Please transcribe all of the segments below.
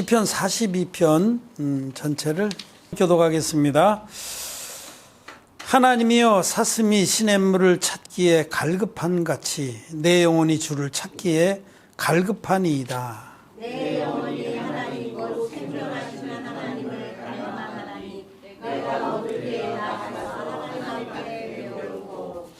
시편 42편 전체를 교독하겠습니다. 하나님이여 사슴이 시냇물을 찾기에 갈급한 같이 내 영혼이 주를 찾기에 갈급하니이다. 내 영혼이 하나님 곧 생존하시는 하나님을 갈망하나니 내가 얻으리에 나가서 하나님께 배우고.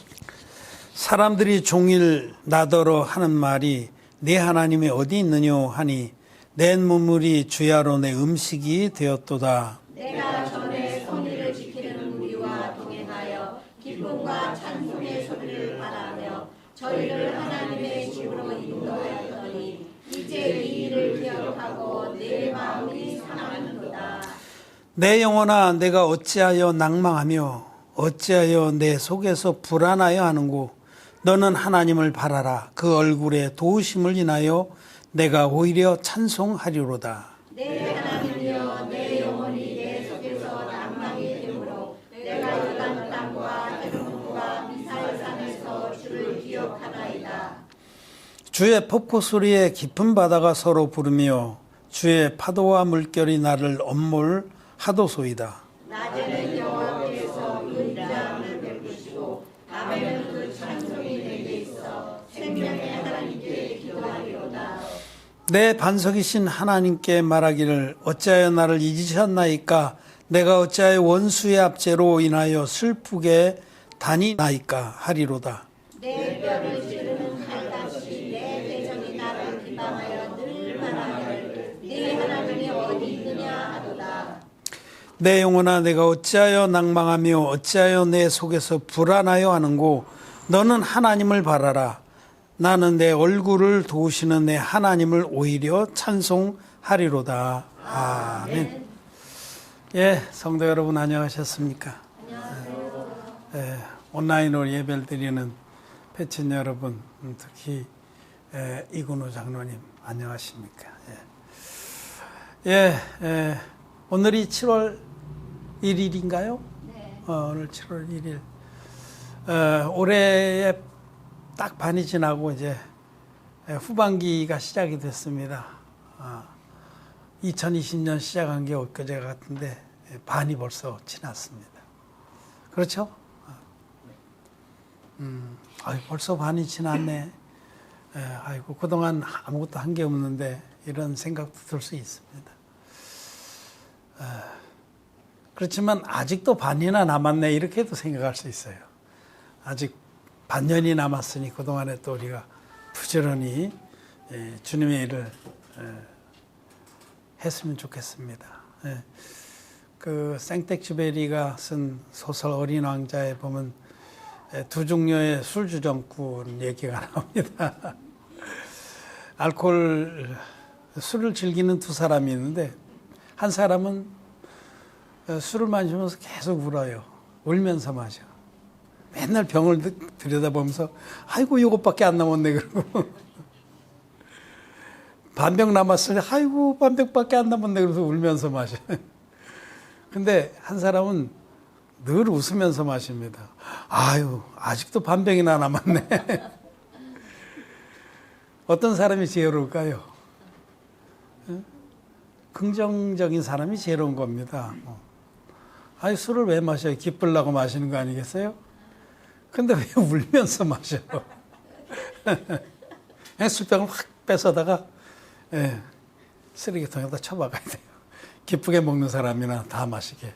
사람들이 종일 나더러 하는 말이 내 하나님이 어디 있느뇨 하니 내 문물이 주야로 내 음식이 되었도다. 내가 전에 성의를 지키는 무리와 동행하여 기쁨과 찬송의 소리를 바라며 저희를 하나님의 집으로 인도하였더니 이제 이 일을 기억하고 내 마음이 상하는도다. 내 영혼아 내가 어찌하여 낭망하며 어찌하여 내 속에서 불안하여 하는고 너는 하나님을 바라라. 그 얼굴에 도우심을 인하여 내가 오히려 찬송하리로다. 내 하나님이여 내 영혼이 내 속에서 낭망이 되므로 내가 요단 땅과 헤르몬과 미사일산에서 주를 기억하나이다. 주의 폭포 소리에 깊은 바다가 서로 부르며 주의 파도와 물결이 나를 엄몰하도소이다. 낮에는 여호와께서 은장을 베푸시고 밤에는 그 찬송이 내게 있어 생명의 하나님께 기도하리로다. 내 반석이신 하나님께 말하기를 어찌하여 나를 잊으셨나이까. 내가 어찌하여 원수의 압제로 인하여 슬프게 다니나이까 하리로다. 내 뼈를 찌르는 칼같이 내 대적이 나를 비방하여 늘 말하기를 네 하나님이 어디 있느냐 하도다. 내 영혼아 내가 어찌하여 낭망하며 어찌하여 내 속에서 불안하여 하는고 너는 하나님을 바라라. 나는 내 얼굴을 도우시는 내 하나님을 오히려 찬송하리로다. 아멘. 예, 성도 여러분 안녕하셨습니까? 안녕하세요. 온라인으로 예배를 드리는 패친 여러분, 특히 이근호 장로님 안녕하십니까? 오늘이 7월 1일인가요? 네. 오늘 7월 1일. 올해에 딱 반이 지나고 이제 후반기가 시작이 됐습니다. 2020년 시작한 게 엊그제 같은데 반이 벌써 지났습니다. 그렇죠? 벌써 반이 지났네. 아이고 그동안 아무것도 한 게 없는데 이런 생각도 들 수 있습니다. 그렇지만 아직도 반이나 남았네 이렇게도 생각할 수 있어요. 아직 반년이 남았으니 그동안에 또 우리가 부지런히 주님의 일을 했으면 좋겠습니다. 그 생텍쥐베리가 쓴 소설 어린 왕자에 보면 두 종류의 술주정꾼 얘기가 나옵니다. 술을 즐기는 두 사람이 있는데 한 사람은 술을 마시면서 계속 울어요. 울면서 마셔. 맨날 병을 들여다보면서 아이고 이것밖에 안 남았네 그러고 반병 남았을 때 아이고 반병밖에 안 남았네 그래서 울면서 마셔. 근데 한 사람은 늘 웃으면서 마십니다. 아유 아직도 반병이나 남았네. 어떤 사람이 지혜로울까요? 긍정적인 사람이 지혜로운 겁니다. 아니 술을 왜 마셔요? 기쁘려고 마시는 거 아니겠어요? 근데 왜 울면서 마셔? 술병을 확 뺏어다가 쓰레기통에다 쳐박아야 돼요. 기쁘게 먹는 사람이나 다 마시게.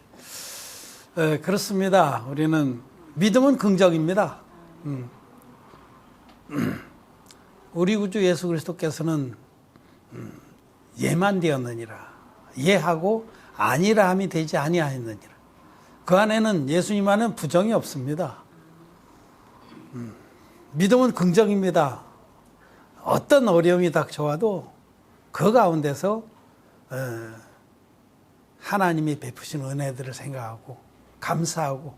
그렇습니다. 우리는 믿음은 긍정입니다. 우리 구주 예수 그리스도께서는 예만 되었느니라. 예하고 아니라 함이 되지 아니하였느니라. 그 안에는 예수님 안에는 부정이 없습니다. 믿음은 긍정입니다. 어떤 어려움이 닥쳐와도 그 가운데서 하나님이 베푸신 은혜들을 생각하고 감사하고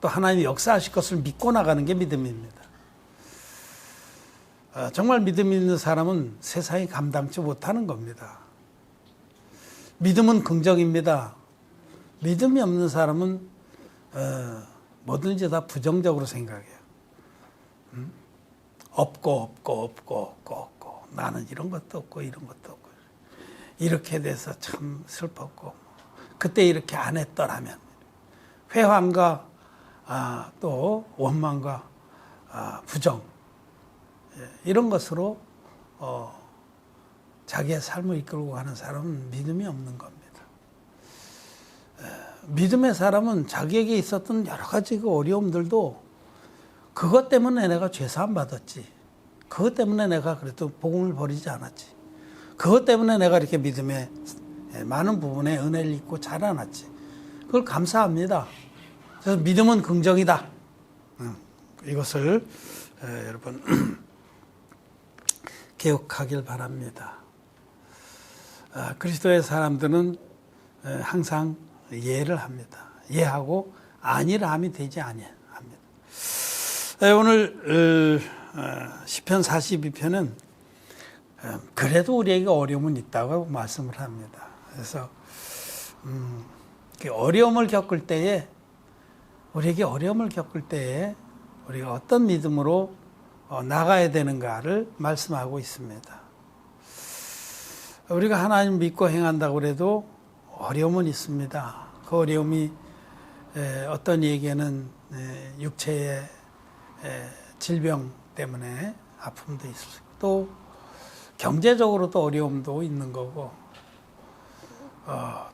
또 하나님이 역사하실 것을 믿고 나가는 게 믿음입니다. 정말 믿음 있는 사람은 세상이 감당치 못하는 겁니다. 믿음은 긍정입니다. 믿음이 없는 사람은 뭐든지 다 부정적으로 생각해요. 없고 나는 이런 것도 없고 이런 것도 없고 이렇게 돼서 참 슬펐고 그때 이렇게 안 했더라면 회환과 또 원망과 부정 이런 것으로 자기의 삶을 이끌고 가는 사람은 믿음이 없는 겁니다. 믿음의 사람은 자기에게 있었던 여러 가지 그 어려움들도 그것 때문에 내가 죄사함 받았지. 그것 때문에 내가 그래도 복음을 버리지 않았지. 그것 때문에 내가 이렇게 믿음의 많은 부분에 은혜를 입고 자라났지. 그걸 감사합니다. 그래서 믿음은 긍정이다. 이것을 여러분 기억하길 바랍니다. 그리스도의 사람들은 항상 예를 합니다. 예하고 아니라 함이 되지 아니합니다. 오늘 시편 42편은 그래도 우리에게 어려움은 있다고 말씀을 합니다. 그래서 어려움을 겪을 때에 우리에게 어려움을 겪을 때에 우리가 어떤 믿음으로 나가야 되는가를 말씀하고 있습니다. 우리가 하나님 믿고 행한다고 해도 어려움은 있습니다. 그 어려움이 어떤 이에게는 육체의 질병 때문에 아픔도 있을 수 있고 또 경제적으로도 어려움도 있는 거고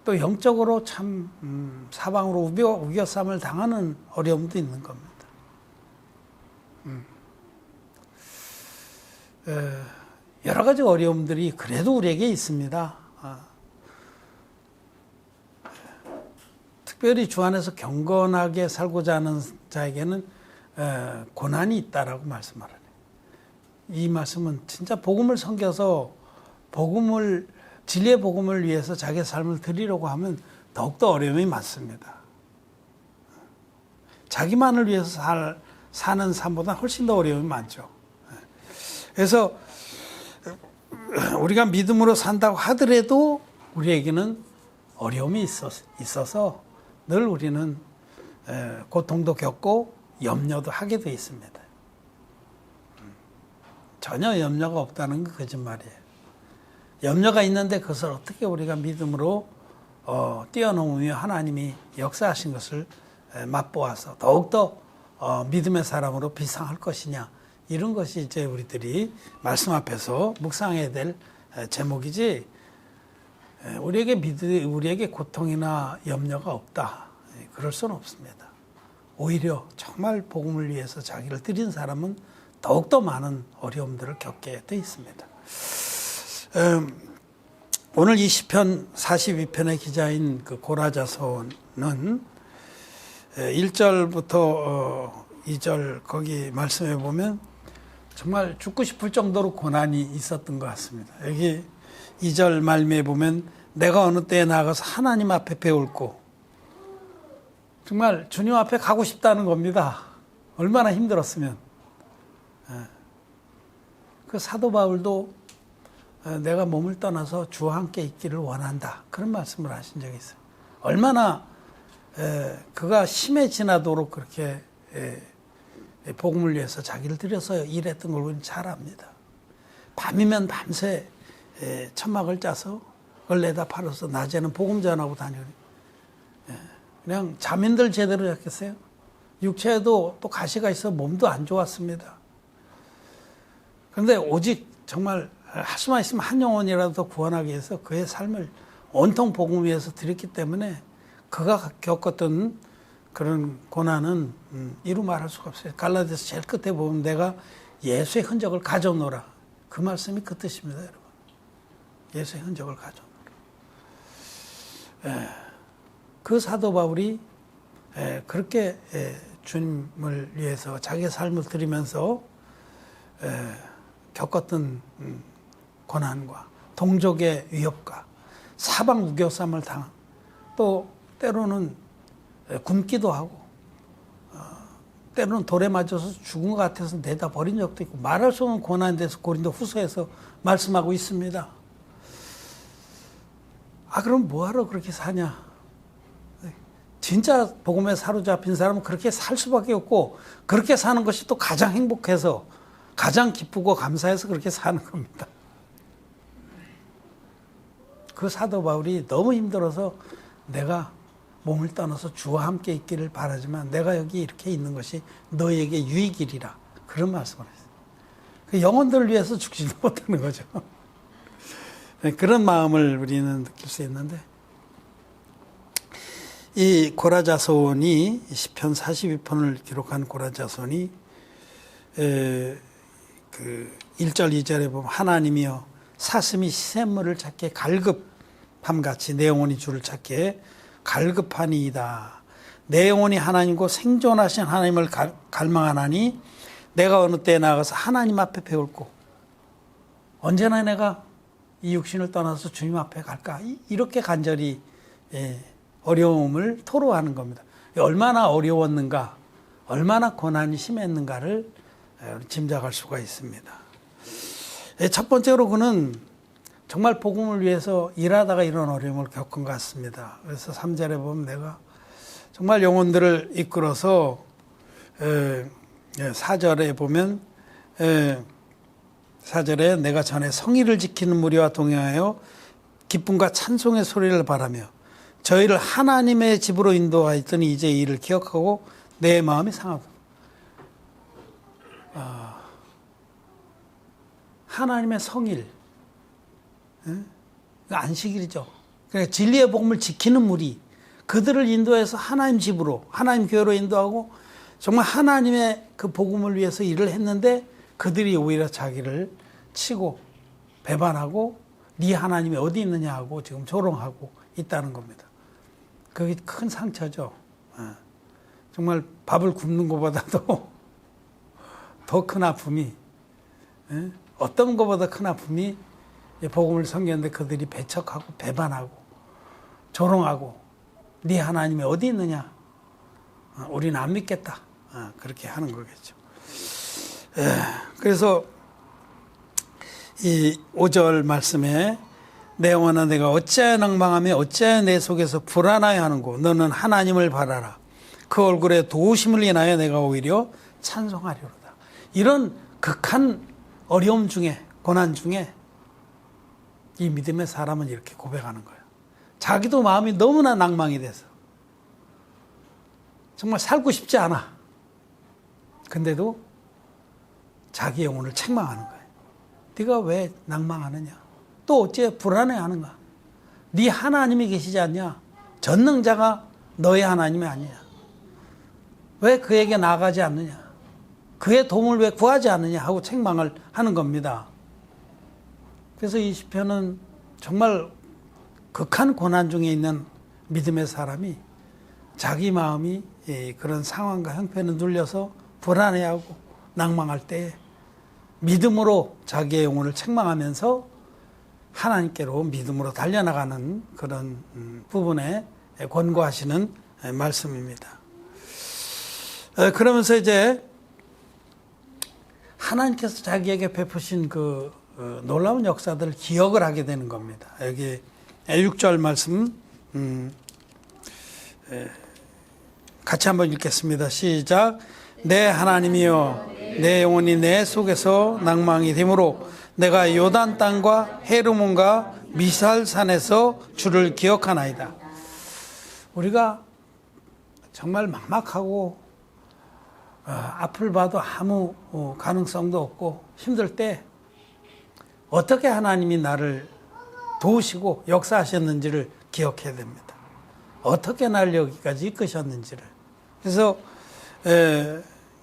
또 영적으로 참 사방으로 우겨쌈을 당하는 어려움도 있는 겁니다. 여러 가지 어려움들이 그래도 우리에게 있습니다. 특별히 주 안에서 경건하게 살고자 하는 자에게는 고난이 있다라고 말씀하라네. 이 말씀은 진짜 복음을 섬겨서 진리의 복음을 위해서 자기의 삶을 드리려고 하면 더욱더 어려움이 많습니다. 자기만을 위해서 사는 삶보다 훨씬 더 어려움이 많죠. 그래서 우리가 믿음으로 산다고 하더라도 우리에게는 어려움이 있어서 늘 우리는 고통도 겪고 염려도 하게 돼 있습니다. 전혀 염려가 없다는 건 거짓말이에요. 염려가 있는데 그것을 어떻게 우리가 믿음으로 뛰어넘으며 하나님이 역사하신 것을 맛보아서 더욱더 믿음의 사람으로 비상할 것이냐, 이런 것이 이제 우리들이 말씀 앞에서 묵상해야 될 제목이지, 우리에게 고통이나 염려가 없다, 그럴 수는 없습니다. 오히려 정말 복음을 위해서 자기를 드린 사람은 더욱더 많은 어려움들을 겪게 돼 있습니다. 오늘 이 시편 42편의 기자인 그 고라자서는 1절부터 2절 거기 말씀해 보면 정말 죽고 싶을 정도로 고난이 있었던 것 같습니다. 여기 2절 말미에 보면 내가 어느 때에 나가서 하나님 앞에 배울고, 정말 주님 앞에 가고 싶다는 겁니다. 얼마나 힘들었으면. 그 사도 바울도 내가 몸을 떠나서 주와 함께 있기를 원한다, 그런 말씀을 하신 적이 있어요. 얼마나 그가 심해지나도록 그렇게 복음을 위해서 자기를 들여서 일했던 걸 우리는 잘 압니다. 밤이면 밤새 천막을 짜서 걸레에다 팔아서 낮에는 복음 전하고 다니는, 그냥 잠인들 제대로 잤겠어요? 육체에도 또 가시가 있어 몸도 안 좋았습니다. 그런데 오직 정말 할 수만 있으면 한 영혼이라도 더 구원하기 위해서 그의 삶을 온통 복음 위해서 드렸기 때문에 그가 겪었던 그런 고난은 이루 말할 수가 없어요. 갈라디아서 제일 끝에 보면 내가 예수의 흔적을 가져오노라, 그 말씀이 그 뜻입니다, 여러분. 예수의 흔적을 가져오노라. 그 사도 바울이 그렇게 주님을 위해서 자기의 삶을 드리면서 겪었던 고난과 동족의 위협과 사방 우겨쌈을 당한, 또 때로는 굶기도 하고 때로는 돌에 맞아서 죽은 것 같아서 내다 버린 적도 있고, 말할 수 없는 고난에 대해서 고린도 후서에서 말씀하고 있습니다. 그럼 뭐하러 그렇게 사냐? 진짜 복음에 사로잡힌 사람은 그렇게 살 수밖에 없고, 그렇게 사는 것이 또 가장 행복해서 가장 기쁘고 감사해서 그렇게 사는 겁니다. 그 사도 바울이 너무 힘들어서 내가 몸을 떠나서 주와 함께 있기를 바라지만 내가 여기 이렇게 있는 것이 너에게 유익이리라. 그런 말씀을 했어요. 그 영혼들을 위해서 죽지도 못하는 거죠. 그런 마음을 우리는 느낄 수 있는데, 이 고라자손이 시편 42편을 기록한 고라자손이 그 1절 2절에 보면 하나님이여 사슴이 시샘물을 찾게 갈급함같이 내 영혼이 주를 찾게 갈급하니이다. 내 영혼이 하나님과 생존하신 하나님을 갈망하나니 내가 어느 때에 나가서 하나님 앞에 배울고 언제나 내가 이 육신을 떠나서 주님 앞에 갈까? 이렇게 간절히 어려움을 토로하는 겁니다. 얼마나 어려웠는가, 얼마나 고난이 심했는가를 짐작할 수가 있습니다. 첫 번째로 그는 정말 복음을 위해서 일하다가 이런 어려움을 겪은 것 같습니다. 그래서 3절에 보면 내가 정말 영혼들을 이끌어서 4절에 보면 4절에 내가 전에 성의를 지키는 무리와 동행하여 기쁨과 찬송의 소리를 바라며 저희를 하나님의 집으로 인도하였더니 이제 이 일을 기억하고 내 마음이 상하고. 하나님의 성일, 안식일이죠. 그러니까 진리의 복음을 지키는 무리, 그들을 인도해서 하나님 집으로, 하나님 교회로 인도하고 정말 하나님의 그 복음을 위해서 일을 했는데 그들이 오히려 자기를 치고 배반하고 네 하나님이 어디 있느냐 하고 지금 조롱하고 있다는 겁니다. 그게 큰 상처죠. 정말 밥을 굶는 것보다도 더 큰 아픔이, 어떤 것보다 큰 아픔이 복음을 섬겼는데 그들이 배척하고 배반하고 조롱하고 네 하나님이 어디 있느냐, 우리는 안 믿겠다, 그렇게 하는 거겠죠. 그래서 이 5절 말씀에 내 영혼아 내가 어찌하여 낭망하며 어찌하여 내 속에서 불안하여 하는고 너는 하나님을 바라라. 그 얼굴에 도우심을 인하여 내가 오히려 찬송하리로다. 이런 극한 어려움 중에, 고난 중에 이 믿음의 사람은 이렇게 고백하는 거예요. 자기도 마음이 너무나 낭망이 돼서 정말 살고 싶지 않아. 근데도 자기 영혼을 책망하는 거예요. 네가 왜 낭망하느냐? 또 어째 불안해하는가? 네 하나님이 계시지 않냐? 전능자가 너의 하나님이 아니냐? 왜 그에게 나아가지 않느냐? 그의 도움을 왜 구하지 않느냐? 하고 책망을 하는 겁니다. 그래서 이 시편은 정말 극한 고난 중에 있는 믿음의 사람이 자기 마음이 그런 상황과 형편에 눌려서 불안해하고 낭망할 때 믿음으로 자기의 영혼을 책망하면서 하나님께로 믿음으로 달려나가는 그런 부분에 권고하시는 말씀입니다. 그러면서 이제 하나님께서 자기에게 베푸신 그 놀라운 역사들을 기억을 하게 되는 겁니다. 여기 6절 말씀 같이 한번 읽겠습니다. 시작. 내 하나님이여 내 영혼이 내 속에서 낭망이 되므로 내가 요단 땅과 헤르몬과 미살산에서 주를 기억하나이다. 우리가 정말 막막하고 앞을 봐도 아무 가능성도 없고 힘들 때 어떻게 하나님이 나를 도우시고 역사하셨는지를 기억해야 됩니다. 어떻게 나를 여기까지 이끄셨는지를. 그래서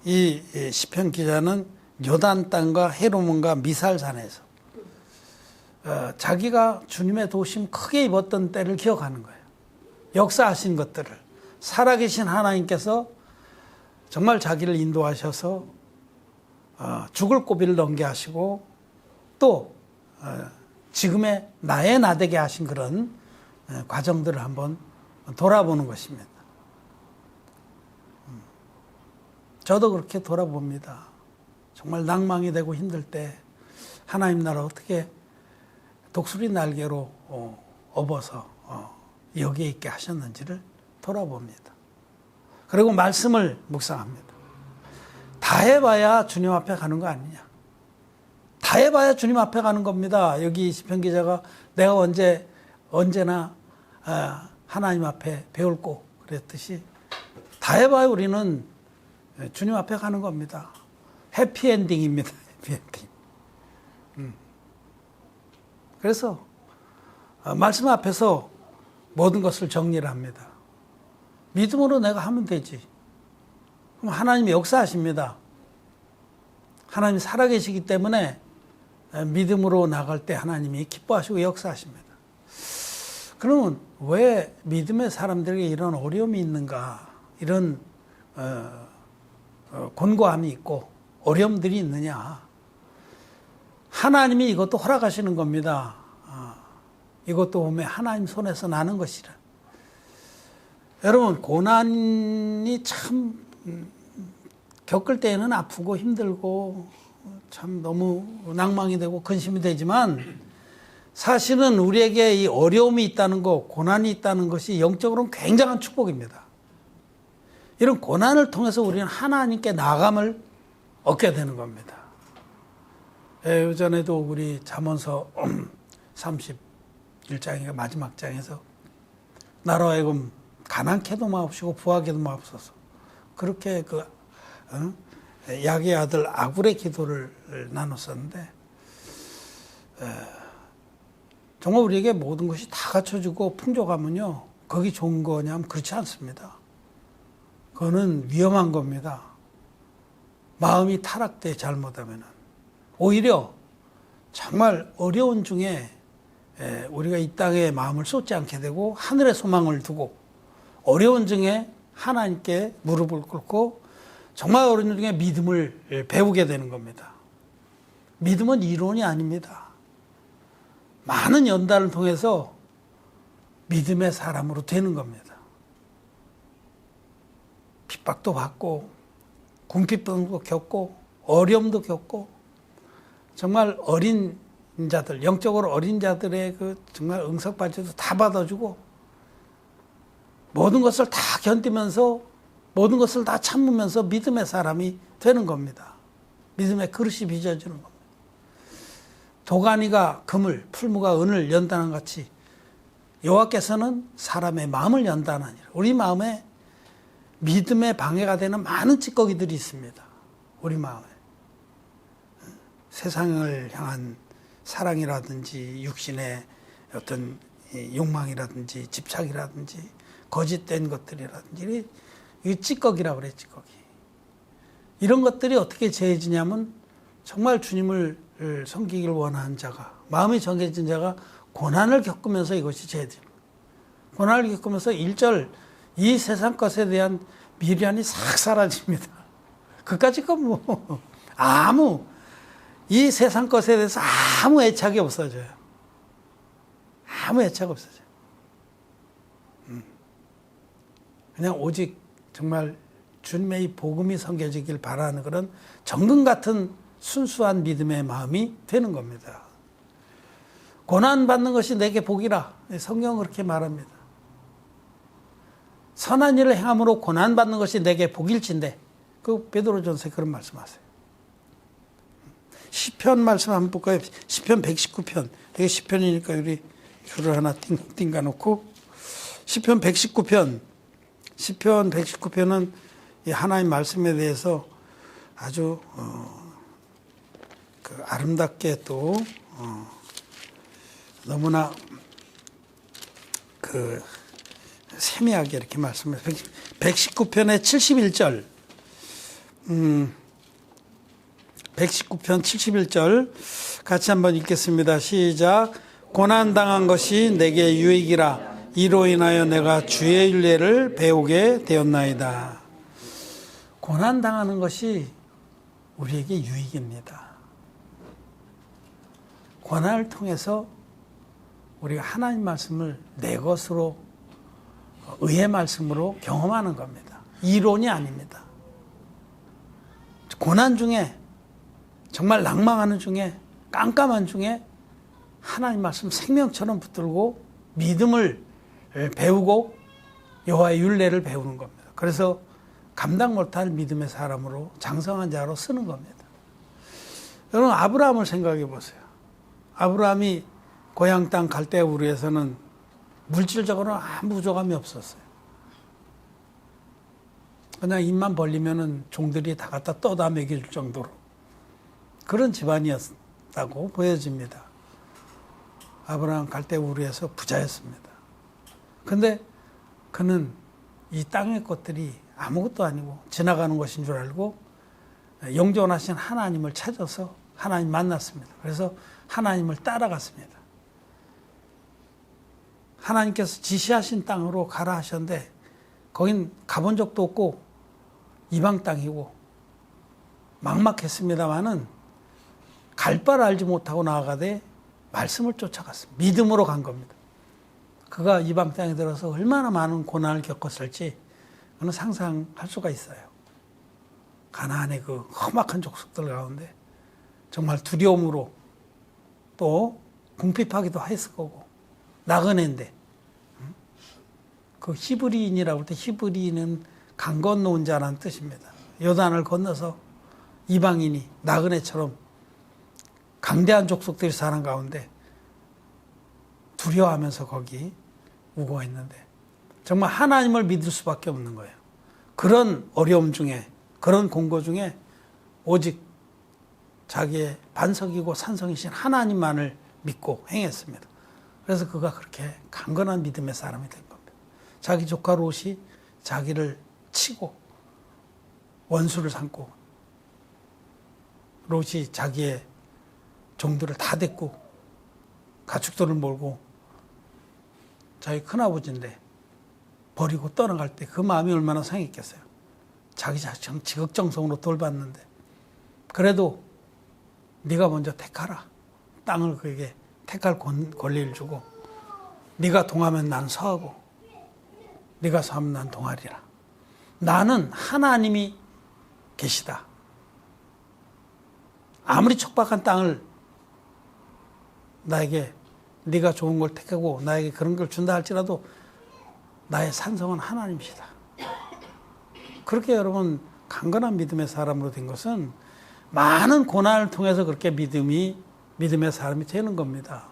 이 시편 기자는 요단 땅과 헤르몬과 미살산에서 자기가 주님의 도우심 크게 입었던 때를 기억하는 거예요. 역사하신 것들을. 살아계신 하나님께서 정말 자기를 인도하셔서 죽을 고비를 넘게 하시고 또 지금의 나의 나되게 하신 그런 과정들을 한번 돌아보는 것입니다. 저도 그렇게 돌아봅니다. 정말 낭망이 되고 힘들 때 하나님 나라 어떻게 독수리 날개로 업어서 여기에 있게 하셨는지를 돌아봅니다. 그리고 말씀을 묵상합니다. 다 해봐야 주님 앞에 가는 거 아니냐. 다 해봐야 주님 앞에 가는 겁니다. 여기 시편 기자가 내가 언제 언제나 하나님 앞에 배울고 그랬듯이 다 해봐야 우리는 주님 앞에 가는 겁니다. 해피엔딩입니다. 해피엔딩. 그래서 말씀 앞에서 모든 것을 정리를 합니다. 믿음으로 내가 하면 되지. 그럼 하나님이 역사하십니다. 하나님이 살아계시기 때문에 믿음으로 나갈 때 하나님이 기뻐하시고 역사하십니다. 그러면 왜 믿음의 사람들에게 이런 어려움이 있는가, 이런 곤고함이 있고 어려움들이 있느냐. 하나님이 이것도 허락하시는 겁니다. 이것도 보면 하나님 손에서 나는 것이라. 여러분, 고난이 참 겪을 때에는 아프고 힘들고 참 너무 낭망이 되고 근심이 되지만 사실은 우리에게 이 어려움이 있다는 것, 고난이 있다는 것이 영적으로는 굉장한 축복입니다. 이런 고난을 통해서 우리는 하나님께 나감을 얻게 되는 겁니다. 예전에도 우리 잠언서 31장의 마지막 장에서 나로 하여금 가난케도 마옵시고 부하게도 마옵소서. 그렇게 야의 아들 아굴의 기도를 나눴었는데 정말 우리에게 모든 것이 다 갖춰주고 풍족하면요, 거기 좋은 거냐면 그렇지 않습니다. 그거는 위험한 겁니다. 마음이 타락돼 잘못하면은 오히려 정말 어려운 중에 우리가 이 땅에 마음을 쏟지 않게 되고 하늘에 소망을 두고 어려운 중에 하나님께 무릎을 꿇고 정말 어려운 중에 믿음을 배우게 되는 겁니다. 믿음은 이론이 아닙니다. 많은 연단을 통해서 믿음의 사람으로 되는 겁니다. 핍박도 받고 궁핍도 겪고 어려움도 겪고 정말 어린 자들, 영적으로 어린 자들의 그 정말 응석받지도 다 받아주고 모든 것을 다 견디면서 모든 것을 다 참으면서 믿음의 사람이 되는 겁니다. 믿음의 그릇이 빚어지는 겁니다. 도가니가 금을, 풀무가 은을 연단한 같이 여호와께서는 사람의 마음을 연단하니라. 우리 마음에 믿음의 방해가 되는 많은 찌꺼기들이 있습니다. 우리 마음에. 세상을 향한 사랑이라든지 육신의 어떤 욕망이라든지 집착이라든지 거짓된 것들이라든지 이 찌꺼기라고 그래, 찌꺼기. 이런 것들이 어떻게 재해지냐면 정말 주님을 섬기기를 원하는 자가, 마음이 정해진 자가 고난을 겪으면서 이것이 재해집니다. 고난을 겪으면서 1절 이 세상 것에 대한 미련이 싹 사라집니다. 그까짓 건 뭐 이 세상 것에 대해서 아무 애착이 없어져요. 아무 애착 없어져요. 그냥 오직 정말 주님의 이 복음이 섬겨지길 바라는 그런 정금 같은 순수한 믿음의 마음이 되는 겁니다. 고난받는 것이 내게 복이라. 성경은 그렇게 말합니다. 선한 일을 행함으로 고난받는 것이 내게 복일진데, 그 베드로전서에 그런 말씀하세요. 시편 말씀 한번 볼까요? 시편 119편. 이게 시편이니까 우리 줄을 하나 띵가 놓고 시편 119편. 시편 119편은 이 하나님 말씀에 대해서 아주 아름답게 또 너무나 세미하게 이렇게 말씀해요. 119편의 71절. 119편 71절 같이 한번 읽겠습니다. 시작. 고난당한 것이 내게 유익이라. 이로 인하여 내가 주의 윤례를 배우게 되었나이다. 고난당하는 것이 우리에게 유익입니다. 고난을 통해서 우리가 하나님 말씀을 내 것으로, 의의 말씀으로 경험하는 겁니다. 이론이 아닙니다. 고난 중에, 정말 낭망하는 중에, 깜깜한 중에 하나님 말씀 생명처럼 붙들고 믿음을 배우고 여호와의 율례를 배우는 겁니다. 그래서 감당 못할 믿음의 사람으로, 장성한 자로 쓰는 겁니다. 여러분, 아브라함을 생각해 보세요. 아브라함이 고향 땅 갈대우르에서는 물질적으로는 아무 부족함이 없었어요. 그냥 입만 벌리면은 종들이 다 갖다 떠다 먹일 정도로 그런 집안이었다고 보여집니다. 아브라함 갈대우르에서 부자였습니다. 근데 그는 이 땅의 것들이 아무것도 아니고 지나가는 것인 줄 알고 영존하신 하나님을 찾아서 하나님 만났습니다. 그래서 하나님을 따라갔습니다. 하나님께서 지시하신 땅으로 가라 하셨는데 거긴 가본 적도 없고 이방 땅이고 막막했습니다마는 갈 바를 알지 못하고 나아가되 말씀을 쫓아갔습니다. 믿음으로 간 겁니다. 그가 이방 땅에 들어서 얼마나 많은 고난을 겪었을지 그는 상상할 수가 있어요. 가나안의 그 험악한 족속들 가운데 정말 두려움으로 또 궁핍하기도 했을 거고 나그네인데 그 히브리인이라고 할 때 히브리인은 강 건너온 자라는 뜻입니다. 요단을 건너서 이방인이 나그네처럼 강대한 족속들이 사는 가운데 두려워하면서 거기 우거했는데 정말 하나님을 믿을 수밖에 없는 거예요. 그런 어려움 중에 그런 공고 중에 오직 자기의 반석이고 산성이신 하나님만을 믿고 행했습니다. 그래서 그가 그렇게 강건한 믿음의 사람이 된 겁니다. 자기 조카 롯이 자기를 치고 원수를 삼고 롯이 자기의 종들을 다 데리고 가축들을 몰고 자기 큰아버지인데 버리고 떠나갈 때 그 마음이 얼마나 상했겠어요. 자기 자식 지극정성으로 돌봤는데 그래도 네가 먼저 택하라. 땅을 그에게 택할 권리를 주고 네가 동하면 난 서하고 네가 서하면 난 동하리라. 나는 하나님이 계시다. 아무리 척박한 땅을 나에게 네가 좋은 걸 택하고 나에게 그런 걸 준다 할지라도 나의 산성은 하나님이시다. 그렇게 여러분 강건한 믿음의 사람으로 된 것은 많은 고난을 통해서 그렇게 믿음의 사람이 되는 겁니다.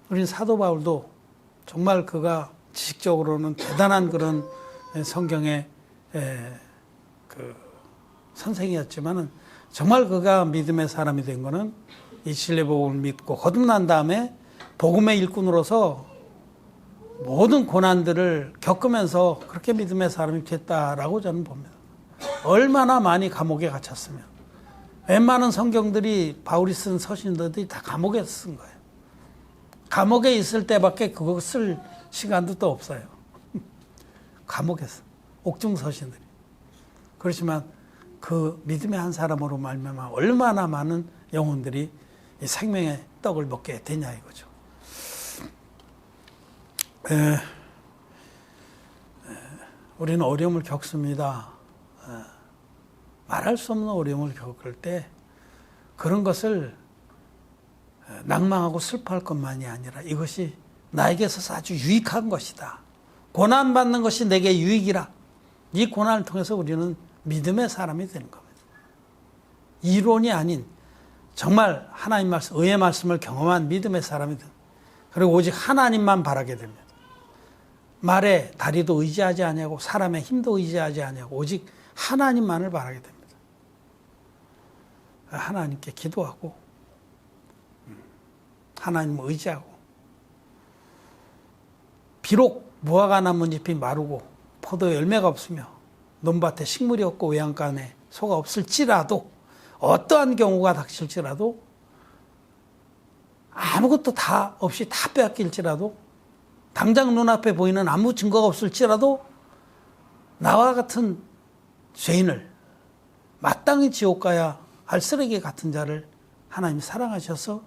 우린 사도 바울도 정말 그가 지식적으로는 대단한 그런 성경의 그 선생이었지만은 정말 그가 믿음의 사람이 된 거는 이 진리복음을 믿고 거듭난 다음에 복음의 일꾼으로서 모든 고난들을 겪으면서 그렇게 믿음의 사람이 됐다라고 저는 봅니다. 얼마나 많이 감옥에 갇혔으면 웬만한 성경들이 바울이 쓴 서신들이 다 감옥에 쓴 거예요. 감옥에 있을 때밖에 그거 쓸 시간도 또 없어요. 감옥에서 옥중 서신들이. 그렇지만 그 믿음의 한 사람으로 말미암아 얼마나 많은 영혼들이 이 생명의 떡을 먹게 되냐 이거죠. 우리는 어려움을 겪습니다. 말할 수 없는 어려움을 겪을 때 그런 것을 낭망하고 슬퍼할 것만이 아니라 이것이 나에게 있어서 아주 유익한 것이다. 고난받는 것이 내게 유익이라. 이 고난을 통해서 우리는 믿음의 사람이 되는 겁니다. 이론이 아닌 정말 하나님 말씀, 의의 말씀을 경험한 믿음의 사람이 됩니다. 그리고 오직 하나님만 바라게 됩니다. 말에 다리도 의지하지 아니하고 사람의 힘도 의지하지 아니하고 오직 하나님만을 바라게 됩니다. 하나님께 기도하고 하나님을 의지하고 비록 무화과 나뭇잎이 마르고 포도 열매가 없으며 논밭에 식물이 없고 외양간에 소가 없을지라도 어떠한 경우가 닥칠지라도 아무것도 다 없이 다 빼앗길지라도 당장 눈앞에 보이는 아무 증거가 없을지라도 나와 같은 죄인을 마땅히 지옥 가야 할 쓰레기 같은 자를 하나님이 사랑하셔서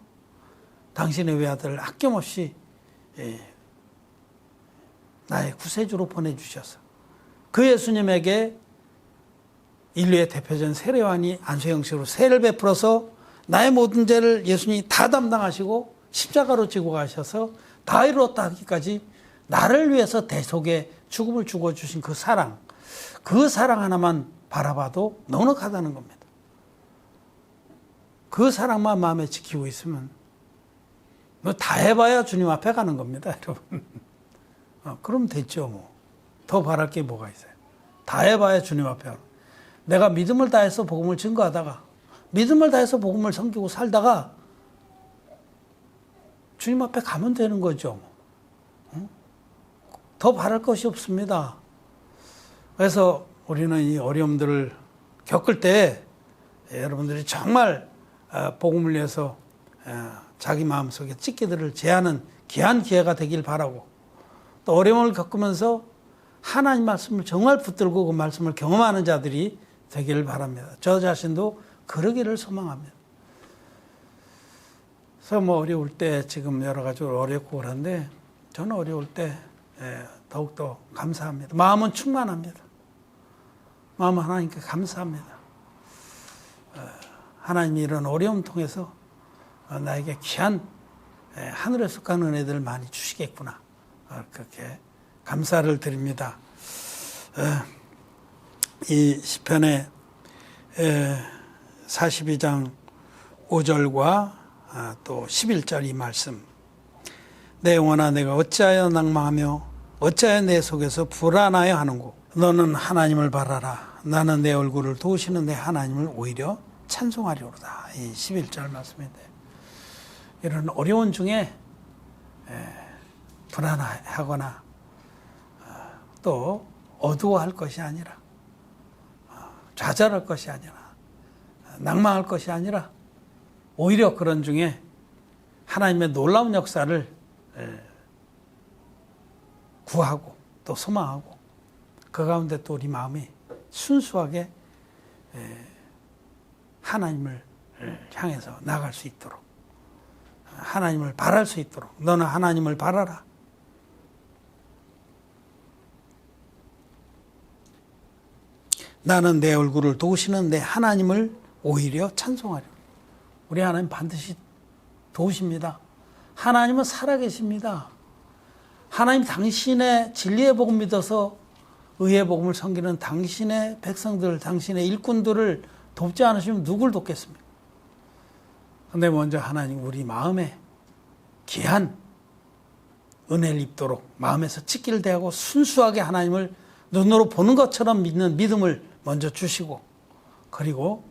당신의 외아들을 아낌없이 나의 구세주로 보내주셔서 그 예수님에게 인류의 대표적인 세례요한이 안수형식으로 세를 베풀어서 나의 모든 죄를 예수님이 다 담당하시고 십자가로 지고 가셔서 다 이루었다 하기까지 나를 위해서 대속의 죽음을 죽어주신 그 사랑 하나만 바라봐도 넉넉하다는 겁니다. 그 사랑만 마음에 지키고 있으면 뭐 다 해봐야 주님 앞에 가는 겁니다, 여러분. 그럼 됐죠, 뭐. 더 바랄 게 뭐가 있어요. 다 해봐야 주님 앞에 가는. 내가 믿음을 다해서 복음을 증거하다가, 믿음을 다해서 복음을 섬기고 살다가 주님 앞에 가면 되는 거죠. 더 바랄 것이 없습니다. 그래서 우리는 이 어려움들을 겪을 때 여러분들이 정말 복음을 위해서 자기 마음속에 찢기들을 제하는 귀한 기회가 되길 바라고, 또 어려움을 겪으면서 하나님 말씀을 정말 붙들고 그 말씀을 경험하는 자들이 되기를 바랍니다. 저 자신도 그러기를 소망합니다. 그래서 뭐 어려울 때 지금 여러 가지로 어렵고 그런데 저는 어려울 때 더욱더 감사합니다. 마음은 충만합니다. 마음은 하나님께 감사합니다. 하나님이 이런 어려움 통해서 나에게 귀한 하늘에서 가는 은혜들을 많이 주시겠구나. 그렇게 감사를 드립니다. 이 시편의 42장 5절과 또 11절 이 말씀. 내 영혼아 내가 어찌하여 낭망하며 어찌하여 내 속에서 불안하여 하는고. 너는 하나님을 바라라. 나는 내 얼굴을 도우시는 내 하나님을 오히려 찬송하리로다. 이 11절 말씀인데, 이런 어려운 중에 불안하거나 또 어두워할 것이 아니라, 좌절할 것이 아니라, 낭망할 것이 아니라, 오히려 그런 중에 하나님의 놀라운 역사를 구하고 또 소망하고, 그 가운데 또 우리 마음이 순수하게 하나님을 향해서 나갈 수 있도록, 하나님을 바랄 수 있도록. 너는 하나님을 바라라. 나는 내 얼굴을 도우시는 내 하나님을 오히려 찬송하려. 우리 하나님 반드시 도우십니다. 하나님은 살아계십니다. 하나님 당신의 진리의 복음 믿어서 의의 복음을 섬기는 당신의 백성들, 당신의 일꾼들을 돕지 않으시면 누굴 돕겠습니까? 그런데 먼저 하나님 우리 마음에 귀한 은혜를 입도록 마음에서 찢기를 대하고 순수하게 하나님을 눈으로 보는 것처럼 믿는 믿음을 먼저 주시고, 그리고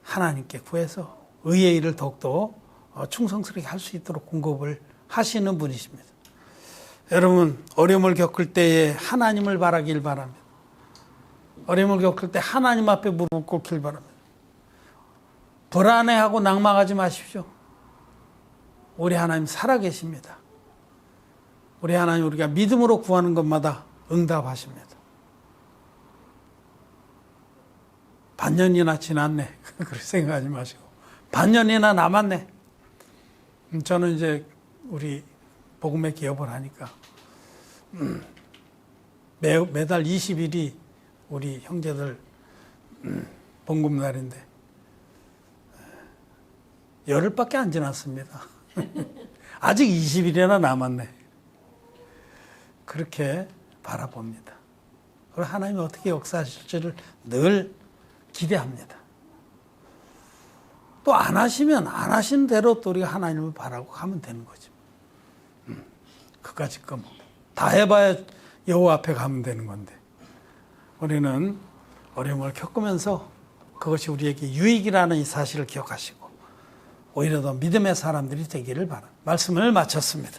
하나님께 구해서 의의 일을 더욱더 충성스럽게 할 수 있도록 공급을 하시는 분이십니다. 여러분, 어려움을 겪을 때에 하나님을 바라길 바랍니다. 어려움을 겪을 때 하나님 앞에 무릎 꿇길 바랍니다. 불안해하고 낭망하지 마십시오. 우리 하나님 살아계십니다. 우리 하나님 우리가 믿음으로 구하는 것마다 응답하십니다. 반년이나 지났네. 그렇게 생각하지 마시고, 반년이나 남았네. 저는 이제 우리 복음의 기업을 하니까 매달 20일이 우리 형제들 봉급날인데 열흘밖에 안 지났습니다. 아직 20일이나 남았네. 그렇게 바라봅니다. 그리고 하나님이 어떻게 역사하실지를 늘 기대합니다. 또 안 하시면 안 하신 대로 또 우리가 하나님을 바라고 가면 되는 거죠. 그까짓 거 뭐 다 해봐야 여호와 앞에 가면 되는 건데, 우리는 어려움을 겪으면서 그것이 우리에게 유익이라는 이 사실을 기억하시고 오히려 더 믿음의 사람들이 되기를 바랍니다. 말씀을 마쳤습니다.